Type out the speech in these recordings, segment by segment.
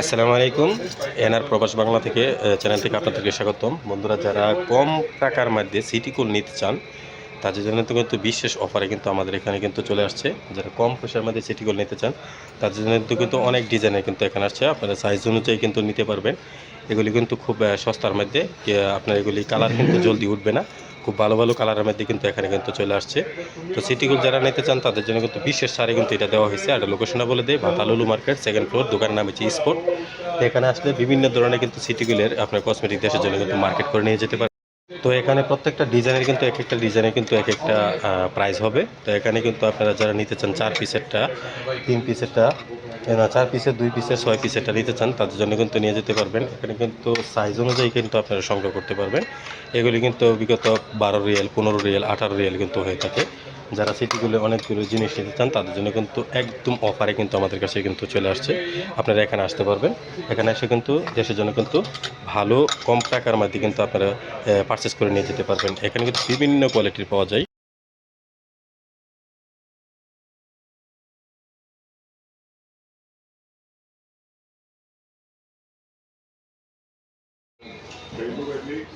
আসসালামু আলাইকুম। এনআর প্রবাস বাংলা থেকে চ্যানেল থেকে আপনাদেরকে স্বাগতম। বন্ধুরা, যারা কম টাকার মধ্যে সিটি কুল নিতে চান তাদের জন্য তো কিন্তু বিশেষ অফারে কিন্তু আমাদের এখানে কিন্তু চলে আসছে। যারা কম পয়সার মধ্যে সিটি কুল নিতে চান তাদের জন্য কিন্তু অনেক ডিজাইনের কিন্তু এখানে আসছে। আপনারা সাইজ অনুযায়ী কিন্তু নিতে পারবেন। এগুলি কিন্তু খুব সস্তার মধ্যে। আপনার এগুলি কালার কিন্তু জলদি উঠবে না। খুব ভালো ভালো কালারের মধ্যে কিন্তু এখানে কিন্তু চলে আসছে। তো সিটি গোল্ড যারা নিতে চান তাদের জন্য কিন্তু বিশেষ সারে কিন্তু এটা দেওয়া হয়েছে। আর লোকেশনটা বলে দেয়, বাতালুলু মার্কেট, সেকেন্ড ফ্লোর, দোকানের নাম হচ্ছে স্পোর্ট। তো এখানে আসলে বিভিন্ন ধরনের কিন্তু সিটি গোল্ডের আপনার কসমেটিক দেশের জন্য কিন্তু মার্কেট করে নিয়ে যেতে পারেন। তো এখানে প্রত্যেকটা ডিজাইনের কিন্তু এক একটা ডিজাইনের কিন্তু এক একটা প্রাইস হবে। তো এখানে কিন্তু আপনারা যারা নিতে চান 4 পিসেরটা, 3 পিসেরটা, না 4 পিসের, 2 পিসের, 6 পিসেরটা নিতে চান তাদের জন্য কিন্তু নিয়ে যেতে পারবেন। এখানে কিন্তু সাইজ অনুযায়ী কিন্তু আপনারা সংগ্রহ করতে পারবেন। এগুলি কিন্তু বিগত 12 রিয়াল, 15 রিয়াল, 18 রিয়াল কিন্তু হয়ে থাকে। যারা সিটিগুলো অনেকগুলো জিনিস নিতে চান তাদের জন্য কিন্তু একদম অফারে কিন্তু আমাদের কাছে কিন্তু চলে আসছে। আপনারা এখানে আসতে পারবেন। এখানে এসে কিন্তু দেশের জন্য কিন্তু ভালো কম টাকার মধ্যে কিন্তু আপনারা পারচেস করে নিয়ে যেতে পারবেন। এখানে কিন্তু বিভিন্ন কোয়ালিটির পাওয়া যায়।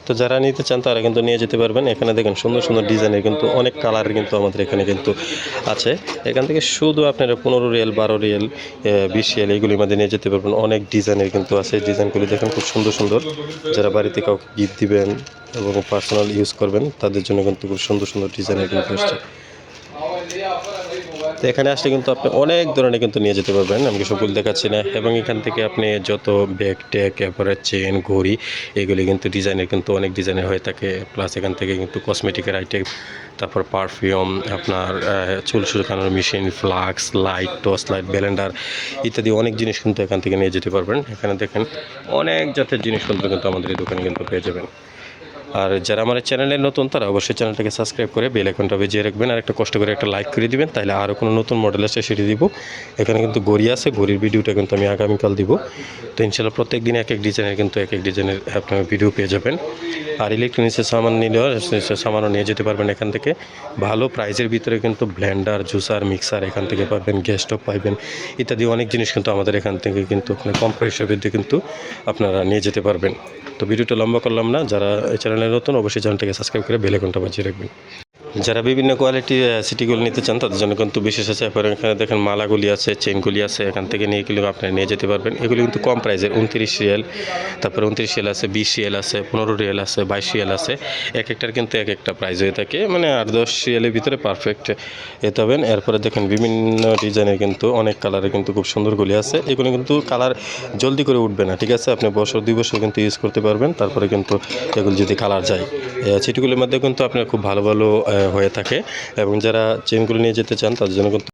তো যারা নিতে চান তারা কিন্তু নিয়ে যেতে পারবেন। এখানে দেখেন সুন্দর সুন্দর ডিজাইনের কিন্তু অনেক কালারের কিন্তু আমাদের এখানে কিন্তু আছে। এখান থেকে শুধু আপনারা 15 রিয়াল, 12 রিয়াল, 20 রিয়াল এগুলির মধ্যে নিয়ে যেতে পারবেন। অনেক ডিজাইনের কিন্তু আছে। ডিজাইনগুলি দেখেন খুব সুন্দর সুন্দর। যারা বাড়িতে কাউকে গিফট দিবেন এবং পার্সোনাল ইউজ করবেন তাদের জন্য কিন্তু খুব সুন্দর সুন্দর ডিজাইনের কিন্তু আসছে। তো এখানে আসলে কিন্তু আপনি অনেক ধরনের কিন্তু নিয়ে যেতে পারবেন। আমি সবগুলো দেখাচ্ছি না। এবং এখান থেকে আপনি যত ব্যাগ ট্যাগ, এরপরে চেন, ঘড়ি, এগুলি কিন্তু ডিজাইনের কিন্তু অনেক ডিজাইনের হয়ে থাকে। প্লাস এখান থেকে কিন্তু কসমেটিকের আইটেম, তারপর পারফিউম, আপনার চুল শুকানোর machine, flask, light, torch light, blender ইত্যাদি অনেক জিনিস কিন্তু এখান থেকে নিয়ে যেতে পারবেন। এখানে দেখেন অনেক জাতের জিনিসপত্র কিন্তু আমাদের এই দোকানে কিন্তু পেয়ে যাবেন। আর যারা আমার চ্যানেলে নতুন তারা অবশ্যই চ্যানেলটাকে সাবস্ক্রাইব করে বেল আইকনটা বাজিয়ে রাখবেন। আর একটা কষ্ট করে একটা লাইক করে দিবেন, তাহলে আরও কোনো নতুন মডেল আসে সেটি দিব। এখানে কিন্তু ঘড়ি আছে, ঘড়ির ভিডিওটা কিন্তু আমি আগামীকাল দিব। তো ইনশাল্লাহ প্রত্যেক দিন এক এক ডিজাইনের কিন্তু এক এক ডিজাইনের আপনার ভিডিও পেয়ে যাবেন। আর ইলেকট্রনিক্সের সামান নিলেও সামানও নিয়ে যেতে পারবেন এখান থেকে। ভালো প্রাইজের ভিতরে কিন্তু ব্লেন্ডার, জুসার, মিক্সার এখান থেকে পাবেন, গ্যাস স্টোভ পাইবেন ইত্যাদি অনেক জিনিস কিন্তু আমাদের এখান থেকে কিন্তু আপনার কম প্রাইসের ভিতরে কিন্তু আপনারা নিয়ে যেতে পারবেন। তো ভিডিওটা লম্বা করলাম না। যারা এই চ্যানেলে নতুন অবশ্যই চ্যানেলটাকে সাবস্ক্রাইব করে বেল আইকনটা বাজিয়ে রাখবেন। যারা বিভিন্ন কোয়ালিটির সিটিগুলো নিতে চান তাদের জন্য কিন্তু বিশেষ আছে। এখানে দেখেন মালাগুলি আছে, চেনগুলি আছে। এখান থেকে নিয়ে এগুলো আপনারা নিয়ে যেতে পারবেন। এগুলো কিন্তু কম প্রাইসের, 29 রিয়াল, তারপরে 29 রিয়াল আছে, 20 রিয়াল আছে, 15 রিয়াল আছে, 22 রিয়াল আছে। এক একটার কিন্তু এক একটা প্রাইস হয়ে থাকে, মানে 8-10 রিয়ালের ভিতরে পারফেক্ট এতে হবেন। এরপরে দেখেন বিভিন্ন ডিজাইনের কিন্তু অনেক কালারের কিন্তু খুব সুন্দরগুলি আছে। এগুলো কিন্তু কালার জলদি করে উঠবে না, ঠিক আছে? আপনি বছর 2 বছর কিন্তু ইউজ করতে পারবেন। তারপরে কিন্তু এগুলো যদি কালার যায়, সিটিগুলির মধ্যে কিন্তু আপনার খুব ভালো ভালো হয়ে থাকে। এবং যারা চেনগুলো নিয়ে যেতে চান তাদের জন্য কিন্তু